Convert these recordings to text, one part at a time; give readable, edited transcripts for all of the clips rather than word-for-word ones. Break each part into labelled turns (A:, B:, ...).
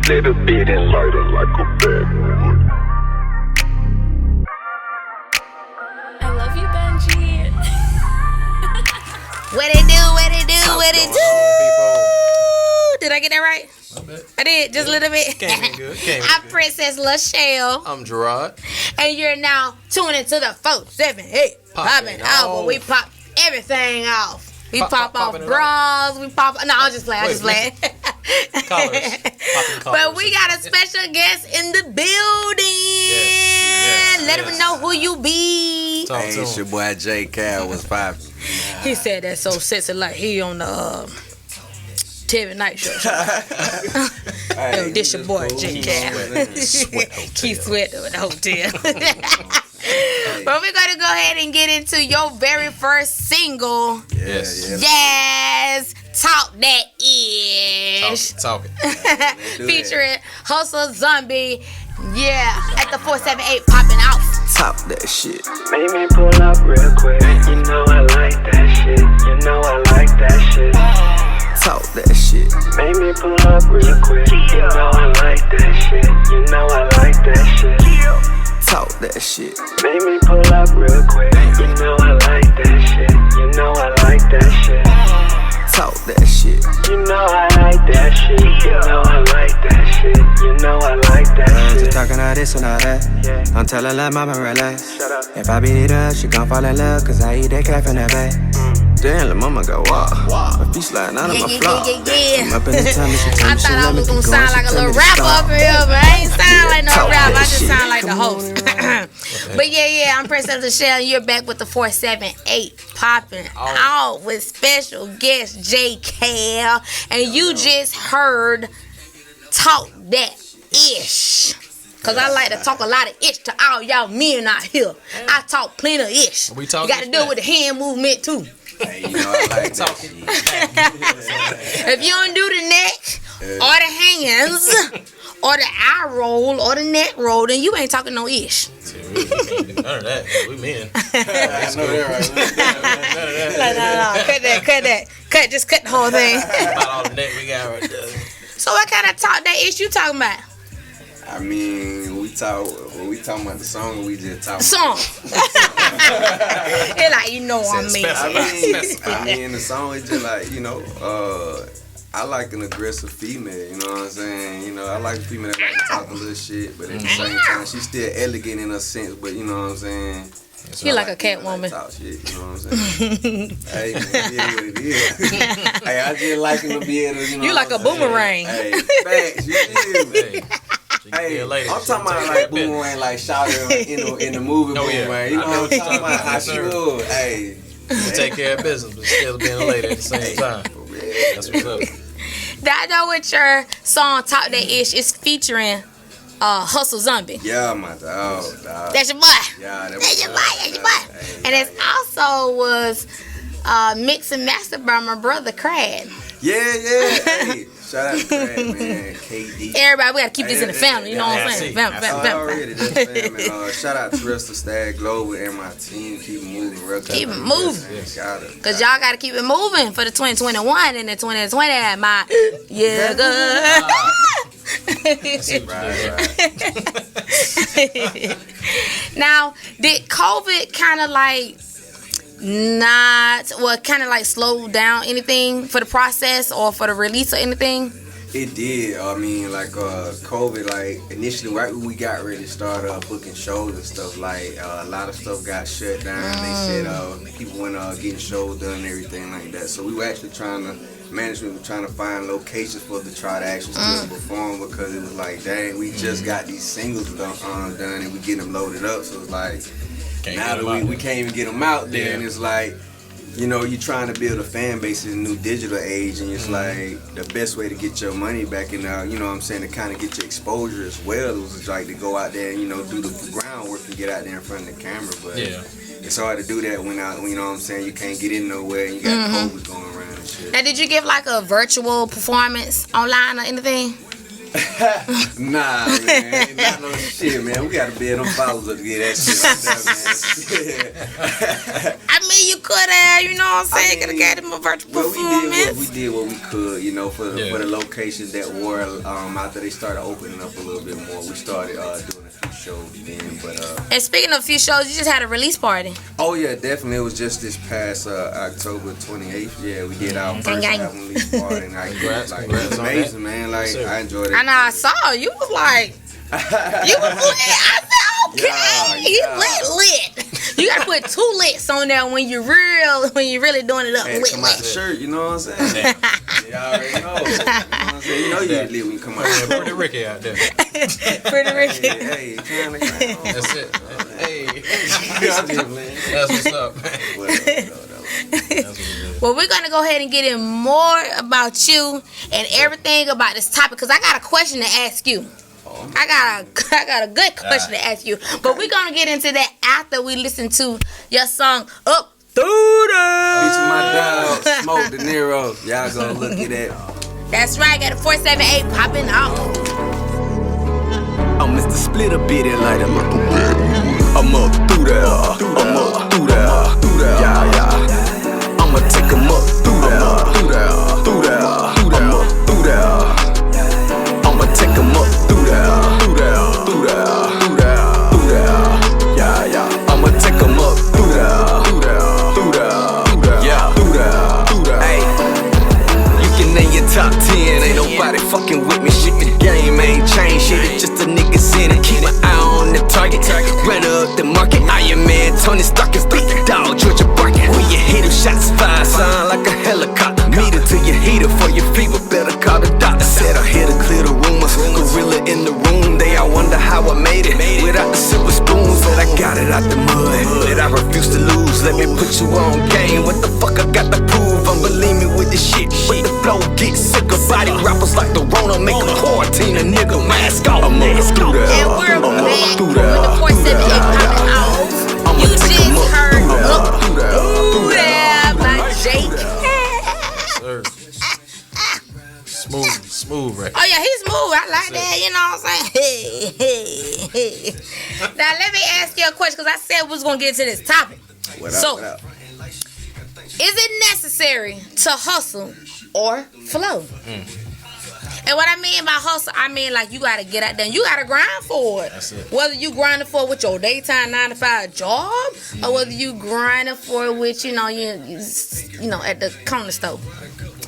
A: little bit and lighter like a backwood.
B: I love you, Benji.
C: What it do? What it do? What it do? Did I get that right? I did, just a little bit.
D: Came in good.
C: I'm Princess LaShelle.
D: I'm Gerard.
C: And you're now tuning to the 478 Popping Out, where we pop everything off. We pop off bras. We pop. No, I'm just playing. I'm just playing.
D: Collars.
C: But we got a special guest in the building.
D: Yes.
C: Let him know who you be.
D: Talk to
E: It's your
D: him.
E: boy J. Cal was popping.
C: He said that so sexy, like he on the Tevin Night Show. Yo, this your boy J. Cal. Keith Sweat at the hotel. But we're gonna go ahead and get into your very first single. Yes, Talk That Ish.
D: Talk it.
C: Featuring Hustle Zombie. Yeah, at the 478 Popping Out.
E: Top that shit.
A: Made me pull up real quick. You know I like that shit. You know I like that shit.
E: Talk that shit.
A: Made me pull up real quick. You know I like that shit. You know I like that shit.
E: Talk that shit.
A: Made me pull up real quick. You know I like that shit. You know I like that shit.
E: Talk that shit.
A: You know I like that shit. You know I like that shit. You know I like that
E: Just
A: shit.
E: talking all this and all that.
A: Yeah.
E: I'm telling her mama relax.
A: Shut up.
E: If I beat it up, she gon' fall in love, cause I eat that calf in that bag. Damn, the mama go walk. My feet sliding out of my floor. I'm up in the time and she tell
C: I
E: me she
C: thought I
E: love me,
C: was gonna
E: keep
C: sound
E: going,
C: like a
E: she tell
C: little
E: me to
C: rapper
E: stop.
C: up in here, but I ain't sound like no
E: Talk
C: rapper. I
E: that
C: just
E: shit.
C: sound like the
E: Come on.
C: host. But yeah, I'm Princess LaShelle, and you're back with the 478 Popping Out with special guest J. Cal, and you just heard Talk That Ish. Cause I like to talk a lot of ish to all y'all men out here. I talk plenty of ish.
D: We
C: You
D: talk
C: got to do it with the hand movement too.
E: Hey, you know I like that shit.
C: If you don't do the neck or the hands or the eye roll or the neck roll, then you ain't talking no ish.
D: None of that. We men.
E: I know that
C: No. Cut that. Just cut the whole thing.
D: About all the neck we got right there.
C: So what kind of talk that ish you talking about?
E: I mean, when we talking about the song, we just talking
C: Song. It like you know what I mean.
E: I mean, the song is just like, you know, I like an aggressive female, you know what I'm saying? You know, I like a female that like to talk a little shit, but at the same time, she's still elegant in her sense, but you know what I'm saying?
C: You like a cat
E: female
C: woman.
E: Talk shit, you know what I'm saying? Hey, man, it is what it is. Hey, I just like him to be able to, you know.
C: You like
E: what
C: a
E: I'm saying?
C: boomerang.
E: Hey, facts, you feel me? Hey, I'm talking about like boomerang, like shout in the movie boomerang. You know what I'm talking about? How she would. Hey,
D: You take care of business, but still being a lady at the same time. That's what's up.
C: That know what your song Talk That Ish is featuring Hustle Zombie.
E: yeah, my dog.
C: That's your boy.
E: Yeah,
C: That's your boy. And it also was mixed and mastered by my brother Crad.
E: Yeah. Hey, shout out to Craig, man. KD.
C: Everybody, we gotta keep this in the family. You know what I'm saying?
D: Yeah,
C: Family.
E: Already, that's family. Shout out to Rest of Stag Global and my team. Keep it moving. Real
C: Keep it
E: time.
C: moving.
E: Yes, got it.
C: Cause y'all gotta keep it moving for the 2021 and the 2020. My yeah, good.
E: Right.
C: Now, did COVID kind of like kind of like slow down anything for the process or for the release or anything?
E: It did. I mean, like COVID, like initially, right when we got ready to start booking shows and stuff, like a lot of stuff got shut down. They said people weren't getting shows done and everything like that. So we were actually management was trying to find locations for to try to actually still perform, because it was like, dang, we just got these singles done and we getting them loaded up. So it's like, now that we can't even get them out there, and it's like, you know, you're trying to build a fan base in the new digital age, and it's like the best way to get your money back, and you know what I'm saying, to kind of get your exposure as well, was like to go out there and, you know, do the groundwork and get out there in front of the camera. But it's hard to do that when you know what I'm saying, you can't get in nowhere and you got COVID going around and shit.
C: Now, did you give like a virtual performance online or anything?
E: Nah, man, ain't not no shit, man. We gotta build them followers up to get that shit up there, man.
C: I mean, you could have, you know what I'm saying? Could have got him a virtual
E: Well,
C: performance.
E: we did what we could, you know, for the locations that were after they started opening up a little bit more. We started doing a few shows then, but
C: And speaking of a few shows, you just had a release party.
E: oh yeah, definitely. It was just this past October 28th. Yeah, we did our first album release party, and it was amazing, man. Like I enjoyed it.
C: I know I saw you was like, you was lit. I said, okay, he lit. You gotta put 2 lits on there when you really doing it up.
E: Hey,
C: Lit,
E: come out the shirt, you know what I'm saying? You already know. You know what I'm saying? You know you lit when you come out the shirt.
D: Pretty Ricky out there.
C: Pretty Ricky.
E: Hey, trying to
D: That's it. Hey.
E: man.
D: That's what's up, man.
C: Well, we're gonna go ahead and get in more about you and everything about this topic because I got a question to ask you. I got a good question to ask you, but we're gonna get into that after we listen to your song Up Through the.
E: Featuring my dog, Smoke De Niro. Y'all gonna look at that.
C: That's right, got a 478 popping out.
F: I'm Mr. Split a bit and light him up. I'm up through there. I'm up through there. Yeah, yeah. I'ma take him up through there. Through there. Through there. I'm up through there. I'ma take him up through there. Through there. Through there. Through there. Through there. Yeah, yeah. I'ma take him up through there. Through there. Through there. Through there. Yeah. Through there. Through there. Hey. You can name your top 10. Ain't nobody fucking with me. Shit, the game ain't changed. Shit, it's just a nigga in it. Keep my eye on the target. Run up the market. Iron Man, Tony Stark is beat the dog. Georgia Barkin. When you hit him, shots fire. Sound like a helicopter. Meter to your heater for your fever. Better call the doctor. Said I here to clear the rumors. Gorilla in the room. They all wonder how I made it. Without the silver spoons. Said I got it out the mud. But I refuse to lose. Let me put you on game. What the fuck I got to prove? Unbelieve me with this shit. But the flow gets sicker. Body rappers like the Rona. Make a quarantine a nigga. Mask off. I'm up through there.
C: And we're back
F: through
C: with the 478 popping out. You just heard Up Through There by Jake.
D: Sir. Smooth right.
C: Oh yeah, he's smooth. I like that. You know what I'm saying? Hey. Now let me ask you a question because I said we was gonna get into this topic.
E: What
C: So,
E: up?
C: is it necessary to hustle or flow? And what I mean by hustle, I mean like you gotta get out there and you gotta grind for it.
D: That's it.
C: Whether you grinding for it with your daytime 9-to-5 job, or whether you grinding for it with you know at the corner store.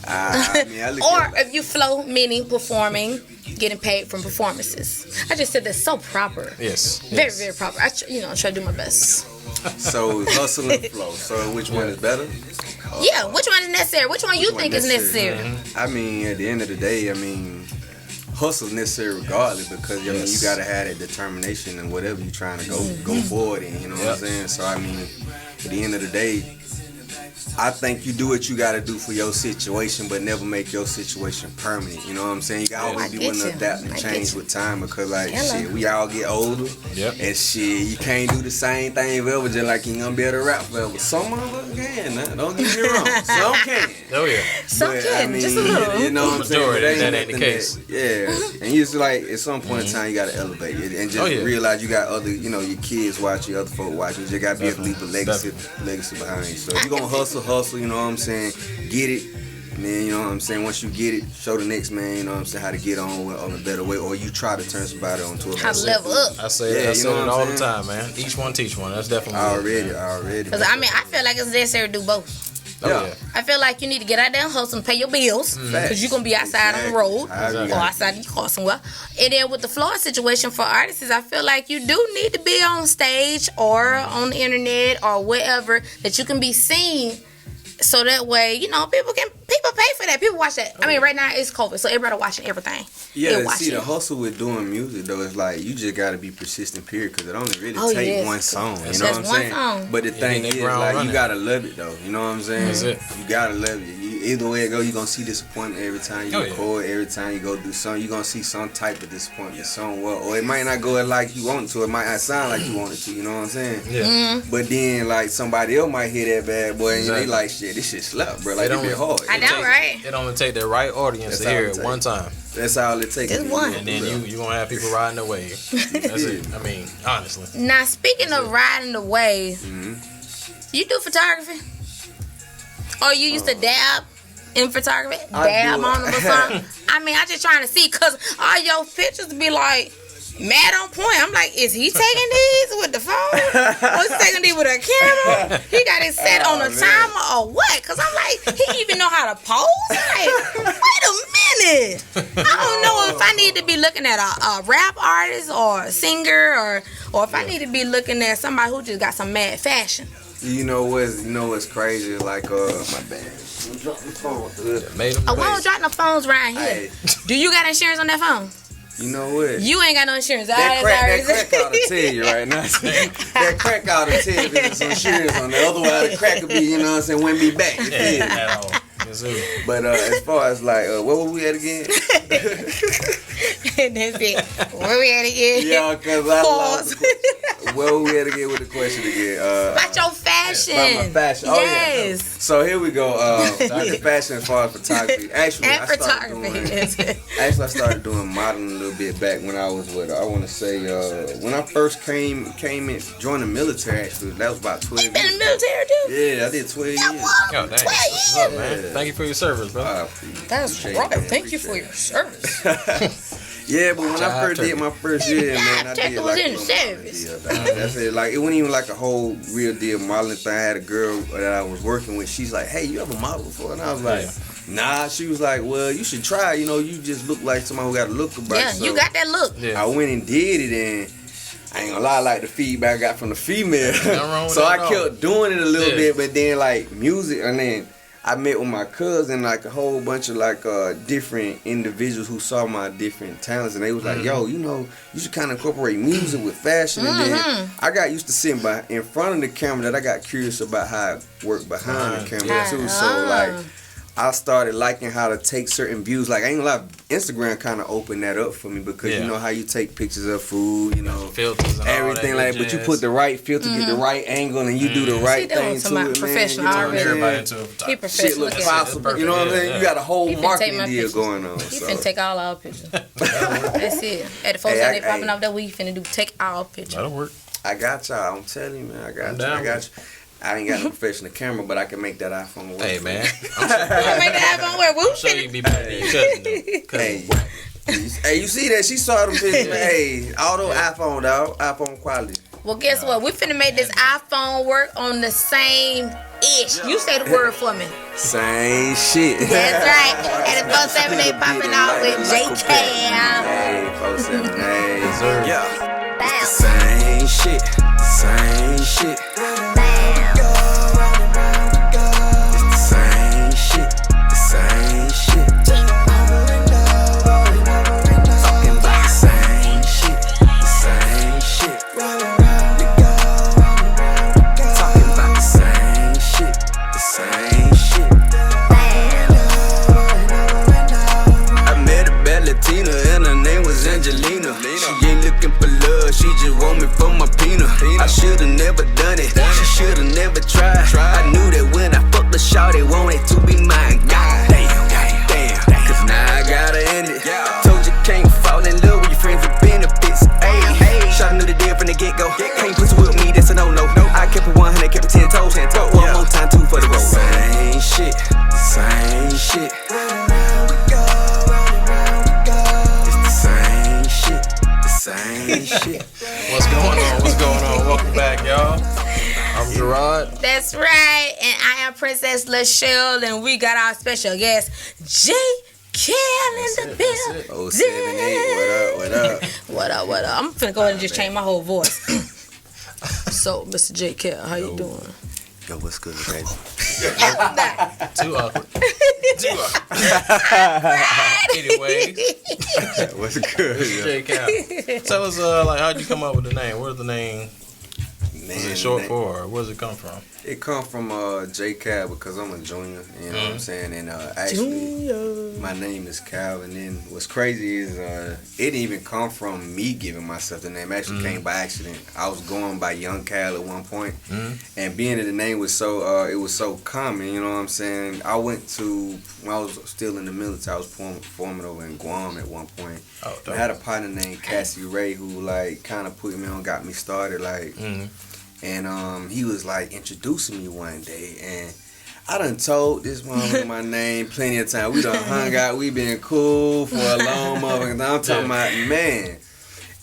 E: I mean, I look
C: Or
E: at it
C: if you flow, meaning performing, getting paid from performances. I just said that's so proper.
D: Yes.
C: Very, very proper. I try to do my best.
E: so hustle and flow. So which one is better?
C: Yeah, which one is necessary? Which one you think is necessary?
E: I mean, at the end of the day, I mean, hustle is necessary regardless because I mean, you gotta have that determination and whatever you're trying to go forward in. You know what I'm saying? So I mean, at the end of the day, I think you do what you gotta do for your situation, but never make your situation permanent. You know what I'm saying? You gotta always be willing to adapt and change with time because, like, shit, we all get older.
D: Yep.
E: And shit, you can't do the same thing forever, just like you ain't gonna be able to rap forever. Some motherfuckers can, nah, don't get me wrong. Some can.
D: Oh yeah.
C: Some
E: But,
C: can, just a little.
E: You know what I'm saying?
D: Majority,
E: But
D: that ain't the
E: nothing
D: case.
E: yeah. And you just like, at some point in time, you gotta elevate it and just realize you got other, your kids watching, other folk watching. You just gotta be able to leave a legacy behind you. So if you're gonna hustle, you know what I'm saying? Get it. And then, you know what I'm saying, once you get it, show the next man, you know what I'm saying, how to get on a better way, or you try to turn somebody onto a
C: How to
E: better
C: level up.
D: I say it all the time, man. Each one teach one. That's definitely
E: already.
C: Because I feel like it's necessary to do both.
E: Yeah.
C: I feel like you need to get out there and hustle and pay your bills because you're going to be outside on the road or outside in your car somewhere. And then with the Florida situation for artists, I feel like you do need to be on stage or on the internet or wherever that you can be seen. So that way, people pay for that. People watch that. I mean, right now it's COVID, so everybody watching everything.
E: Yeah, see, the hustle with doing music, though, is like, you just got to be persistent, period, because it only really take one song, you know what I'm saying?
C: Song.
E: But the thing is, like, you got to love it, though, you know what I'm saying?
D: That's it.
E: You got to love it. either way it go, you gonna see disappointment every time you
D: Oh, yeah.
E: record, every time you go do something, you gonna see some type of disappointment somewhere. Or it might not go like you want it to, it might not sound like you want it to, you know what I'm saying?
D: Yeah.
E: But then like somebody else might hear that bad boy and
D: Exactly.
E: they like, shit, this shit slap, bro. Like
D: They
E: it be
D: don't-
E: hard.
C: I know, right?
D: It only take the right audience
E: That's
D: to hear
E: all it
D: it
E: take.
D: one time,
E: That's all it takes.
C: Just one.
D: and then you gonna have people riding the wave. That's it. I mean, honestly.
C: Now, speaking of riding the wave,
E: Mhm.
C: you do photography? Or you used to dab in photography?
E: I
C: Dab
E: do.
C: on them or something? I mean, I just trying to see, because all your pictures be like, mad on point. I'm like, is he taking these with the phone? Or is he taking these with a camera? He got it set on a
E: man.
C: timer or what? Because I'm like, he even know how to pose? Like, wait a minute. I don't know if I need to be looking at a rap artist or a singer or if I need to be looking at somebody who just got some mad fashion.
E: You know what's crazy? Like my bad. Drop the phone.
D: Made them
C: Oh, why don't drop no phones around here?
E: Hey,
C: Do you got insurance on that phone?
E: you know what?
C: You ain't got no insurance.
E: That crack out to tell you right now. That crack out to tell you there's some insurance on there. Otherwise, the crack could be, you know what I'm saying, wouldn't be back. You feel me?
D: at all. Yes, sir.
E: But as far as like, where were we at again?
C: That's it. Where we at again?
E: Yeah, because I lost
C: Pause.
E: the question. Where were we at again with the question again?
C: About your fashion.
E: About my fashion. Oh,
C: Yes.
E: yeah. So here we go. With the fashion as far as photography. Actually,
C: And
E: I started
C: photography.
E: doing, I started doing modeling a little bit back when I was with, I want to say, when I first came in, joined the military, actually. That was about 12
C: You been in
E: years.
C: the military too?
E: Yeah, I did 12 years.
D: Yo, dang. What's up, man? Thank you for your service, bro.
C: That's
E: Appreciate
C: right.
E: that,
C: Thank you for
E: appreciate
C: your service.
E: Yeah, but when I
D: Job
E: first did my first year, man, I
C: Jack
E: did
C: was
E: like
C: in
E: a
C: the
E: little modeling
C: service.
E: deal, dog. That's it. Like it wasn't even like a whole real deal modeling thing. I had a girl that I was working with. She's like, "Hey, you ever modeled before?" And I was like, "Nah." She was like, "Well, you should try. You know, you just look like somebody who got a look about."
C: Yeah,
E: So
C: you got that look.
D: Yeah.
E: I went and did it, and I ain't gonna lie, like the feedback I got from the female.
D: Nothing wrong with
E: So
D: that
E: I
D: at
E: kept doing it a little
D: Yeah.
E: bit, but then like music, and then I met with my cousin, like a whole bunch of like different individuals who saw my different talents, and they was like, "Yo, you know, you should kind of incorporate music with fashion." And then I got used to sitting in front of the camera, that I got curious about how it worked behind the camera too. So like, I started liking how to take certain views. Like I ain't gonna lie, Instagram kind of opened that up for me because
D: Yeah.
E: you know how you take pictures of food, you know.
D: Filters and
E: Everything
D: all
E: like,
D: that
E: but you
D: jazz.
E: put the right filter, get the right angle, and you do the right
C: See, that
E: thing
C: was
E: to
C: somebody
E: it, man.
C: professional
E: You know what I'm
C: already.
D: Everybody
E: saying?
D: into a
C: He
D: photography.
C: professional.
E: Shit look
C: That's it.
E: possible.
D: That's
E: You know what I'm
D: perfect.
E: saying?
D: Yeah,
E: You got a whole
C: He finna take
E: marketing
C: my
E: deal
C: pictures.
E: going on.
C: He
E: So.
C: finna take all our pictures. That's it. At the folks
E: Hey,
C: out there popping
E: hey.
C: off that we finna do take our pictures.
D: That'll work.
E: I got y'all. I'm telling you, man. I got
D: I'm
E: you.
D: down
E: I got you. I ain't got no professional camera, but I can make that iPhone work.
D: Hey, man.
C: You gonna make the iPhone work. We
D: I'm sure you
C: finna
D: can be better than your cousin, though.
E: Hey, hey, you see that? She saw them pictures, man. Hey, auto iPhone, dog. iPhone quality.
C: Well, guess what? We finna make this iPhone work on the same ish. You say the word for me.
E: Same shit.
C: That's right. And the 47 they popping out with J Cam.
E: Hey, 47 days.
D: Sir.
E: Yeah.
C: Bam.
E: Same shit. Same shit. It's the same shit. The same shit. Talking about the same shit. The same shit. Talking about the same shit. The same shit. I met a bad Latina and her name was Angelina. She ain't looking for love, she just want me for my peanut. I should've never done it, she should've never tried. I knew that when I fucked the shawty, wanted to be mine. God damn, cause now I gotta end it. Told you can't fall in love with your friends with benefits. Ayy, shawty knew the deal from the get-go. Can't pussy with me, that's a no-no. I kept it 100, kept it 10 toes. One more time, 2 for the road. Same shit, same shit. Same shit.
D: What's going on? What's going on? Welcome back, y'all. I'm Gerard.
C: That's right. And I am Princess Lachelle, and we got our special guest, J. Cal in the building.
E: Oh, 78, what up?
C: What up? I'm finna go ahead and just change my whole voice. So, Mr. J. Cal, how you doing?
E: Yo, what's good, baby?
D: Too awkward. Too awkward. Anyway,
E: What's good, yo?
D: J. Cal. Tell us, like, how'd you come up with the name? Where's the name
E: man.
D: Was it short for, or where does it come from?
E: It come from J Cal because I'm a junior, you know what I'm saying? And actually, my name is Cal. And then what's crazy is it didn't even come from me giving myself the name. It actually came by accident. I was going by Young Cal at one point, and being that the name was so it was so common, you know what I'm saying? I went to when I was still in the military. I was performing over in Guam at one point.
D: Oh,
E: I had a partner named Cassie Ray who like kind of put me on, got me started like. And he was like introducing me one day, and I done told this motherfucker my name plenty of times. We done hung out, we been cool for a long motherfucker. I'm talking about, man.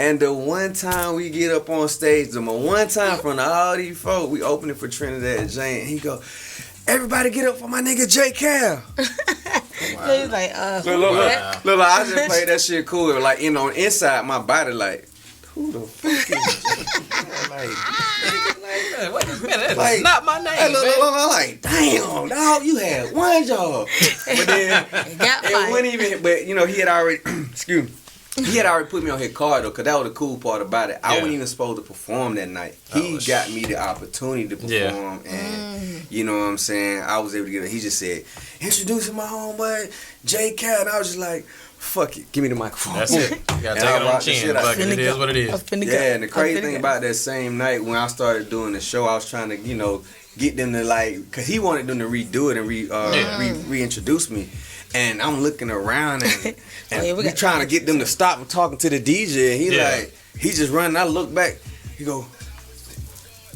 E: And the one time we get up on stage, the one time from all these folk, we opening for Trinidad Jane, and he go, everybody get up for my nigga J Cal.
C: So he's like,
E: Look, I just played that shit cool. Like, you know, inside my body, like, who the fuck is
D: That's not my name.
E: Hey, look, like, damn, dog, you had one job. But then, it wasn't even, but, you know, he had already, excuse me. He had already put me on his card though, cause that was the cool part about it. I wasn't even supposed to perform that night. He got me the opportunity to perform, and you know what I'm saying. I was able to get it. He just said, "Introducing my homeboy J Cal," and I was just like, "Fuck it, give me the microphone."
D: That's it. You gotta take it on the chin. Fuck it. It is what it is.
E: Yeah, and the crazy thing about that same night when I started doing the show, I was trying to, you know, get them to like, cause he wanted them to redo it and reintroduce me. And I'm looking around and we trying to get them to stop and talking to the DJ. And he like, he just running. I look back. He go,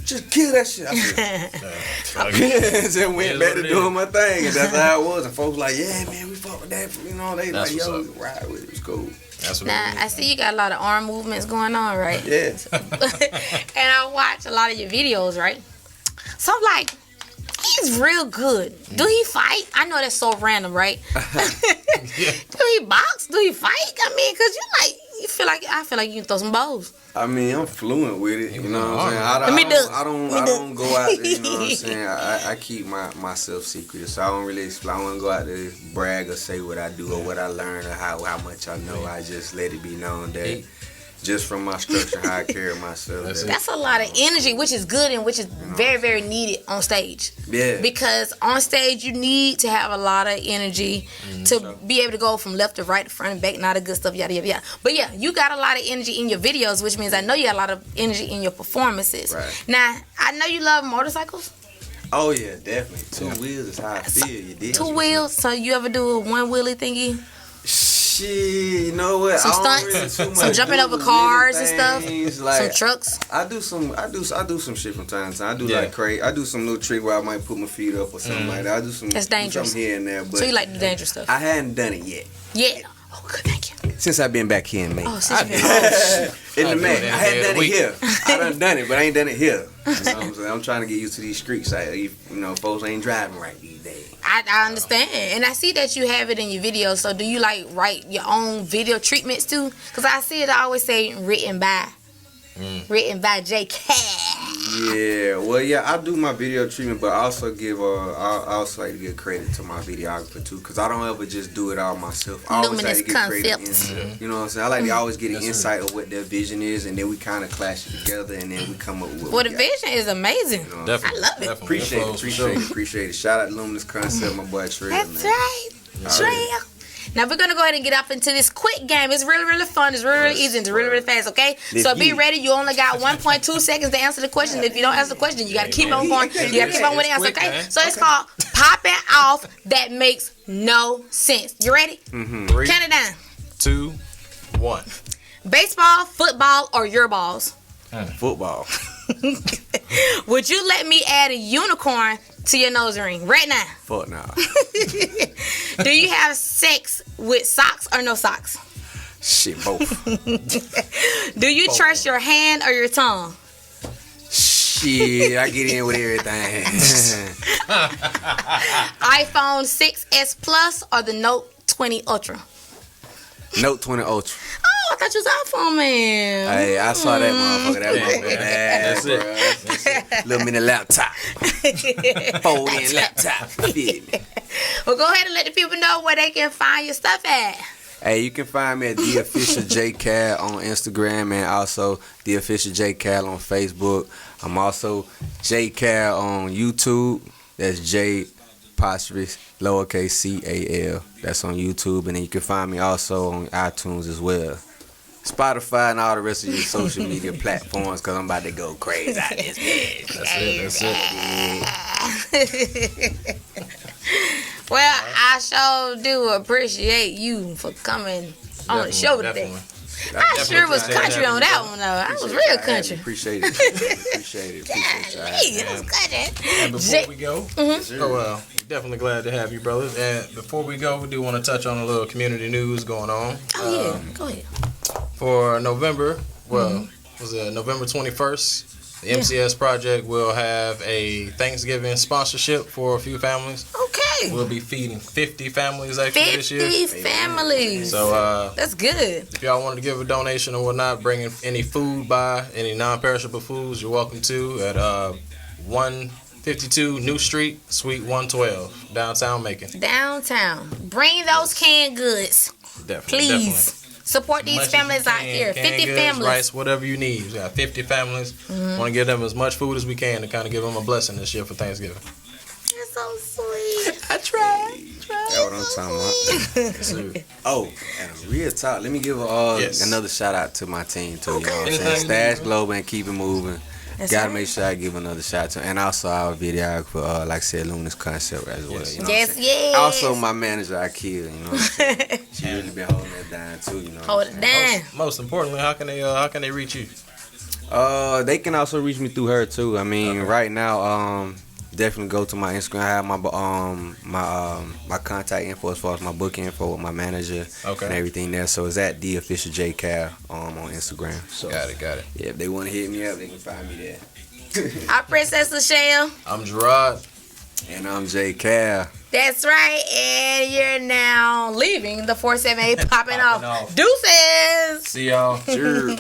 E: just kill that shit. I just went back to doing my thing. And that's how it was. And folks like, yeah, man, we fuck with that. You know, they
D: that's
E: like, yo, ride with it. It's cool.
D: That's what
C: now, I see you got a lot of arm movements going on, right?
E: Yeah.
C: And I watch a lot of your videos, right? So I'm like, he's real good. Do he fight? I know that's so random, right? Do he box? Do he fight? I mean, cause I feel like you can throw some bows.
E: I mean, I'm fluent with it. You know what I'm saying? I don't go out there. You know what I'm saying? I keep myself secret, so I don't really explain. I won't go out there brag or say what I do or what I learn or how much I know. I just let it be known that. Just from my structure, how I carry myself.
C: That's a lot of energy, which is good and which is very, very needed on stage.
E: Yeah.
C: Because on stage, you need to have a lot of energy to be able to go from left to right, to front and back, and all the good stuff, yada, yada, yada. But yeah, you got a lot of energy in your videos, which means I know you got a lot of energy in your performances.
E: Right.
C: Now, I know you love motorcycles.
E: Oh, yeah, definitely. Two wheels is how I feel. You did.
C: Two wheels? So you ever do a one wheelie thingy?
E: Shit, you know what?
C: Some
E: I don't
C: stunts,
E: really too much
C: some jumping
E: do
C: over cars and
E: things,
C: stuff,
E: like,
C: some trucks.
E: I do some shit from time to time. I do like crazy. I do some little trick where I might put my feet up or something like that. I do some.
C: That's dangerous.
E: Something here and there, but
C: So you like the dangerous stuff?
E: I hadn't done it yet.
C: Yeah. Oh, good. Thank you.
E: Since I've been back here in May.
C: Oh, since you've been
E: In the May. I hadn't done it
D: week.
E: here. I done it, but I ain't done it here. You know what I'm saying? I'm trying to get used to these streets. You know, folks ain't driving right these days.
C: I understand, and I see that you have it in your videos. So do you like write your own video treatments too? Because I see it, I always say written by J Cal.
E: Yeah, well, yeah, I do my video treatment, but I also I also like to give credit to my videographer too, because I don't ever just do it all myself. I always like to get credit. You know what I'm saying? I like to always get an insight of what their vision is, and then we kind of clash it together, and then we come up with what
C: the vision is amazing.
E: You know,
C: I love it.
E: Appreciate it. Shout out to Luminous Concept, my boy Trey.
C: That's right, Trey. Now we're gonna go ahead and get up into this quick game. It's really, really fun. It's really, really easy. It's really, really fast. Okay, so be ready. You only got 1.2 seconds to answer the question. If you don't answer the question, you gotta keep on going. You gotta keep on with the answer. Okay, so it's called popping off that makes no sense. You ready?
D: Mm-hmm.
C: Count it down.
D: 2, 1.
C: Baseball, football, or your balls?
E: Football.
C: Would you let me add a unicorn to your nose ring right now?
E: Fuck nah.
C: Do you have sex with socks or no socks?
E: Shit, both.
C: Do you trust your hand or your tongue?
E: Shit, I get in with everything.
C: iPhone 6S Plus or the Note 20 Ultra?
E: Note 20 Ultra.
C: Oh, I thought you was iPhone man.
E: Hey, I saw that motherfucker. That motherfucker bad.
D: That's it.
E: Little mini laptop. Fold-in laptop.
C: Well, go ahead and let the people know where they can find your stuff at.
E: Hey, you can find me at The Official J Cal on Instagram and also The Official J Cal on Facebook. I'm also J Cal on YouTube. That's J apostrophe lowercase CAL. That's on YouTube. And then you can find me also on iTunes as well. Spotify and all the rest of your social media platforms, because I'm about to go crazy out this bitch.
D: That's it.
C: Well, I sure do appreciate you for coming on the show today. I sure was country on that one, though. I was real country.
E: Appreciate it. Appreciate it.
C: It was country.
D: And before we go, definitely glad to have you, brothers. And before we go, we do want to touch on a little community news going on.
C: Oh, yeah. Go ahead.
D: For November, was it November 21st? The MCS Project will have a Thanksgiving sponsorship for a few families.
C: Okay.
D: We'll be feeding 50 families actually this year.
C: 50 families.
D: So
C: that's good.
D: if y'all wanted to give a donation or whatnot, bringing any food by, any non-perishable foods, you're welcome to at 152 New Street, Suite 112, downtown Macon.
C: Downtown. Bring those canned goods.
D: Definitely.
C: Please. Support these families out here. 50
D: goods,
C: families.
D: Rice, whatever you need. We got 50 families. Want to give them as much food as we can to kind of give them a blessing this year for Thanksgiving.
C: That's so sweet.
D: I tried.
E: That's what I'm talking about. Oh, and a real talk. Let me give another shout out to my team too. You know what I'm saying? Stash Global and Keep It Moving. Gotta make sure I give another shout out to, and also our videographer, like I said, Luminous Concept as well. You know
C: Yes.
E: Also my manager, Akil. You know what I'm saying? She really been holding that down too. You know.
C: Hold it down.
D: Most importantly, how can they reach you?
E: They can also reach me through her too. I mean, right now, definitely go to my Instagram. I have my contact info as far as my book info with my manager and everything there. So it's at The Official J Cal on Instagram. So
D: Got it.
E: yeah, if they want to hit me up, they can find me there.
C: I'm Princess Lachelle.
D: I'm Gerard.
E: And I'm J Cal.
C: That's right. And you're now leaving the 478 popping off. Deuces.
D: See y'all.
E: Sure.